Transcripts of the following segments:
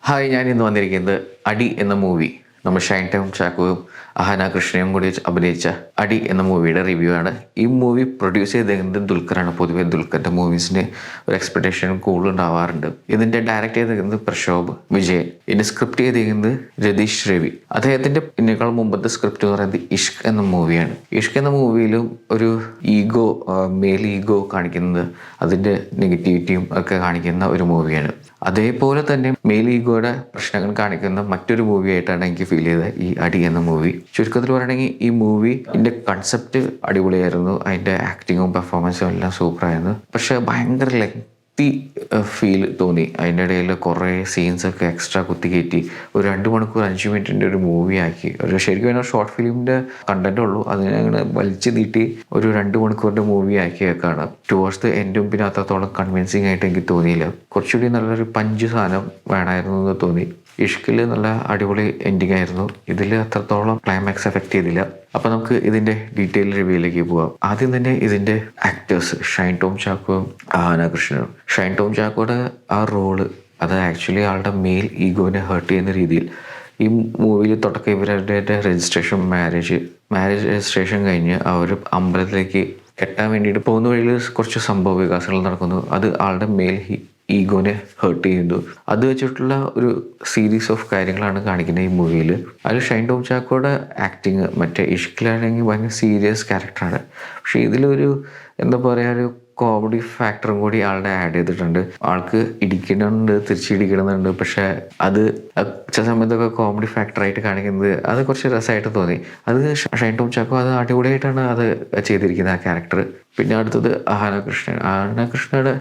Hi, ഞാൻ ഇന്ന് വന്നിരിക്കുന്നത് അടി എന്ന മൂവി. നമ്മൾ ഷൈൻ ടോം ചാക്കോയും അഹന കൃഷ്ണയും കൂടി അഭിനയിച്ച അടി എന്ന മൂവിയുടെ റിവ്യൂ ആണ്. ഈ മൂവി പ്രൊഡ്യൂസ് ചെയ്തിരിക്കുന്നത് ദുൽഖറാണ്. പൊതുവെ ദുൽഖറിൻ്റെ മൂവീസിന് ഒരു എക്സ്പെക്ടേഷൻ കൂടുതൽ ഉണ്ടാവാറുണ്ട്. ഇതിൻ്റെ ഡയറക്റ്റ് ചെയ്തിരിക്കുന്നത് പ്രശോഭ് വിജയൻ. ഇതിൻ്റെ സ്ക്രിപ്റ്റ് ചെയ്തിരിക്കുന്നത് രതീഷ് രവി. അദ്ദേഹത്തിൻ്റെ ഇതിനേക്കാൾ മുമ്പത്തെ സ്ക്രിപ്റ്റ് എന്ന് പറയുന്നത് ഇഷ്ക് എന്ന മൂവിയാണ്. ഇഷ്ക് എന്ന മൂവിയിലും ഒരു ഈഗോ, മെയിൽ ഈഗോ കാണിക്കുന്നത്, അതിൻ്റെ നെഗറ്റിവിറ്റിയും ഒക്കെ കാണിക്കുന്ന ഒരു മൂവിയാണ്. അതേപോലെ തന്നെ മെയിൽ ഈഗോയുടെ പ്രശ്നങ്ങൾ കാണിക്കുന്ന മറ്റൊരു മൂവി ആയിട്ടാണ് എനിക്ക് ഫീൽ ചെയ്തത് ഈ അടി എന്ന മൂവി. ചുരുക്കത്തിൽ പറയുകയാണെങ്കിൽ ഈ മൂവിൻ്റെ കൺസെപ്റ്റ് അടിപൊളിയായിരുന്നു. അതിൻ്റെ ആക്ടിങ്ങും പെർഫോമൻസും എല്ലാം സൂപ്പറായിരുന്നു. പക്ഷേ ഭയങ്കര ഫീൽ തോന്നി. അതിൻ്റെ ഇടയിൽ കുറേ സീൻസൊക്കെ എക്സ്ട്രാ കുത്തിക്കയറ്റി ഒരു 2 മണിക്കൂർ 5 മിനിറ്റിൻ്റെ ഒരു മൂവി ആക്കി. ഒരു ശരിക്കും പറഞ്ഞാൽ ഷോർട്ട് ഫിലിമിൻ്റെ കണ്ടന്റ് ഉള്ളൂ, അതിനെ അങ്ങനെ വലിച്ചു നീട്ടി ഒരു 2 മണിക്കൂറിൻ്റെ മൂവി ആക്കിയേക്കാണ്. ടുവേഴ്സ് ദ എൻഡും പിന്നെ അത്രത്തോളം കൺവിൻസിങ് ആയിട്ട് എനിക്ക് തോന്നിയില്ല. കുറച്ചുകൂടി നല്ലൊരു പഞ്ച് സാധനം വേണമായിരുന്നു എന്ന് തോന്നി. ഇഷ്കിൽ നല്ല അടിപൊളി എൻഡിങ് ആയിരുന്നു. ഇതിൽ അത്രത്തോളം ക്ലൈമാക്സ് എഫക്റ്റ് ചെയ്തില്ല. അപ്പോൾ നമുക്ക് ഇതിൻ്റെ ഡീറ്റെയിൽ റിവ്യൂയിലേക്ക് പോകാം. ആദ്യം തന്നെ ഇതിൻ്റെ ആക്ടേഴ്സ് ഷൈൻ ടോം ചാക്കോയും അഹന കൃഷ്ണനും. ഷൈൻ ടോം ചാക്കോയുടെ ആ റോള് അത് ആക്ച്വലി ആളുടെ മെയിൽ ഈഗോനെ ഹേർട്ട് ചെയ്യുന്ന രീതിയിൽ ഈ മൂവിയിൽ തുടക്കം ഇവരുടെ മാരേജ് രജിസ്ട്രേഷൻ കഴിഞ്ഞ് അവർ അമ്പലത്തിലേക്ക് കെട്ടാൻ വേണ്ടിയിട്ട് പോകുന്ന വഴിയിൽ കുറച്ച് സംഭവ വികാസങ്ങൾ നടക്കുന്നു. അത് ആളുടെ മെയിൽ ഈഗോനെ ഹേർട്ട് ചെയ്യുന്നു. അത് വെച്ചിട്ടുള്ള ഒരു സീരീസ് ഓഫ് കാര്യങ്ങളാണ് കാണിക്കുന്നത് ഈ മൂവിയിൽ. അതിൽ ഷൈൻ ടോം ചാക്കോയുടെ ആക്ടിങ് മറ്റേ ഇഷ്കിലാണെങ്കിൽ ഭയങ്കര സീരിയസ് ക്യാരക്ടറാണ്. പക്ഷേ ഇതിലൊരു എന്താ പറയുക, ഒരു കോമഡി ഫാക്ടറും കൂടി ആളുടെ ആഡ് ചെയ്തിട്ടുണ്ട്. ആൾക്ക് ഇടിക്കണമെന്നുണ്ട്, തിരിച്ചിടിക്കണമെന്നുണ്ട്. പക്ഷേ അത് ചില സമയത്തൊക്കെ കോമഡി ഫാക്ടറായിട്ട് കാണിക്കുന്നത് അത് കുറച്ച് രസമായിട്ട് തോന്നി. അത് ഷൈൻ ടോം ചാക്കോ അത് അടിപൊളിയായിട്ടാണ് അത് ചെയ്തിരിക്കുന്നത് ആ ക്യാരക്ടർ. പിന്നെ അടുത്തത് അഹന കൃഷ്ണയുടെ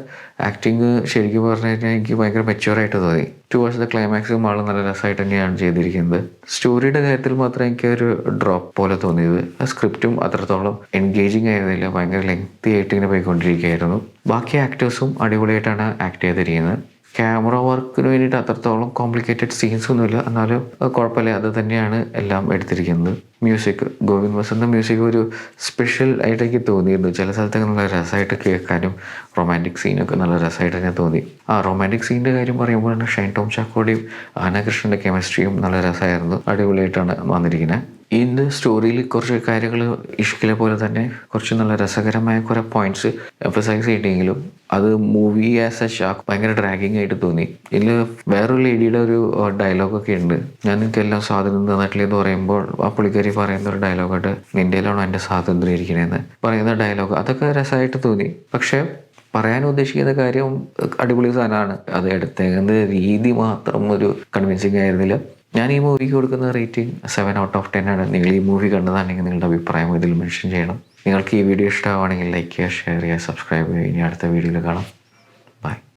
ആക്ടിങ് ശരിക്കും പറഞ്ഞു കഴിഞ്ഞാൽ എനിക്ക് ഭയങ്കര മെച്യൂറായിട്ട് തോന്നി. ടുവേഴ്സ് ദ ക്ലൈമാക്സും ആൾ നല്ല രസമായിട്ട് തന്നെയാണ് ചെയ്തിരിക്കുന്നത്. സ്റ്റോറിയുടെ കാര്യത്തിൽ മാത്രമേ എനിക്കൊരു ഡ്രോപ്പ് പോലെ തോന്നിയത്. ആ സ്ക്രിപ്റ്റും അത്രത്തോളം എൻഗേജിങ് ആയിരുന്നില്ല, ഭയങ്കര ലെങ്തി ആയിട്ട് ഇങ്ങനെ പോയിക്കൊണ്ടിരിക്കുകയായിരുന്നു. ബാക്കി ആക്ടേഴ്സും അടിപൊളിയായിട്ടാണ് ആക്ട് ചെയ്തിരിക്കുന്നത്. ക്യാമറ വർക്കിന് വേണ്ടിയിട്ട് അത്രത്തോളം കോംപ്ലിക്കേറ്റഡ് സീൻസ് ഒന്നുമില്ല, എന്നാലും കുഴപ്പമില്ല, അത് തന്നെയാണ് എല്ലാം എടുത്തിരിക്കുന്നത്. മ്യൂസിക്, ഗോവിന്ദ് വസന്ത മ്യൂസിക് ഒരു സ്പെഷ്യൽ ആയിട്ട് എനിക്ക് തോന്നിയിരുന്നു. ചില സ്ഥലത്തൊക്കെ നല്ല രസമായിട്ട് കേൾക്കാനും റൊമാൻറ്റിക് സീനൊക്കെ നല്ല രസമായിട്ട് തന്നെ തോന്നി. ആ റൊമാൻറ്റിക് സീനിൻ്റെ കാര്യം പറയുമ്പോഴാണ് ഷൈൻ ടോം ചാക്കോയുടെയും അഹന കൃഷ്ണൻ്റെ കെമിസ്ട്രിയും നല്ല രസമായിരുന്നു. അടിപൊളിയായിട്ടാണ് വന്നിരിക്കുന്നത്. ഇതിൻ്റെ സ്റ്റോറിയിൽ കുറച്ച് കാര്യങ്ങൾ ഇഷ്കിലെ പോലെ തന്നെ കുറച്ച് നല്ല രസകരമായ കുറേ പോയിന്റ്സ് എംഫസൈസ് ചെയ്തിട്ടെങ്കിലും അത് മൂവി ആസ് എ ഷാക്ക് ഭയങ്കര ഡ്രാഗിങ് ആയിട്ട് തോന്നി. ഇതിൽ വേറൊരു ലേഡിയുടെ ഒരു ഡയലോഗൊക്കെ ഉണ്ട്. ഞാൻ നിനക്കെല്ലാം സ്വാതന്ത്ര്യം തന്നിട്ടില്ല എന്ന് പറയുമ്പോൾ ആ പുള്ളിക്കാരി പറയുന്ന ഒരു ഡയലോഗായിട്ട് നിൻ്റെയിലാണോ എൻ്റെ സ്വാതന്ത്ര്യം ഇരിക്കണേന്ന് പറയുന്ന ഡയലോഗ്, അതൊക്കെ രസമായിട്ട് തോന്നി. പക്ഷേ പറയാൻ ഉദ്ദേശിക്കുന്ന കാര്യം അടിപൊളി സാധനമാണ്. അത് എടുത്തേക്കുന്ന രീതി മാത്രം ഒരു കൺവിൻസിങ് ആയിരുന്നില്ല. ഞാൻ ഈ മൂവിക്ക് കൊടുക്കുന്ന റേറ്റിംഗ് 7/10 ആണ്. നിങ്ങൾ ഈ മൂവി കണ്ടതാണെങ്കിൽ നിങ്ങളുടെ അഭിപ്രായം ഇതിൽ മെൻഷൻ ചെയ്യണം. നിങ്ങൾക്ക് ഈ വീഡിയോ ഇഷ്ടമാണെങ്കിൽ ലൈക്ക് ചെയ്യുക, ഷെയർ ചെയ്യുക, സബ്സ്ക്രൈബ് ചെയ്യുക. ഇനി അടുത്ത വീഡിയോയിൽ കാണാം. ബൈ.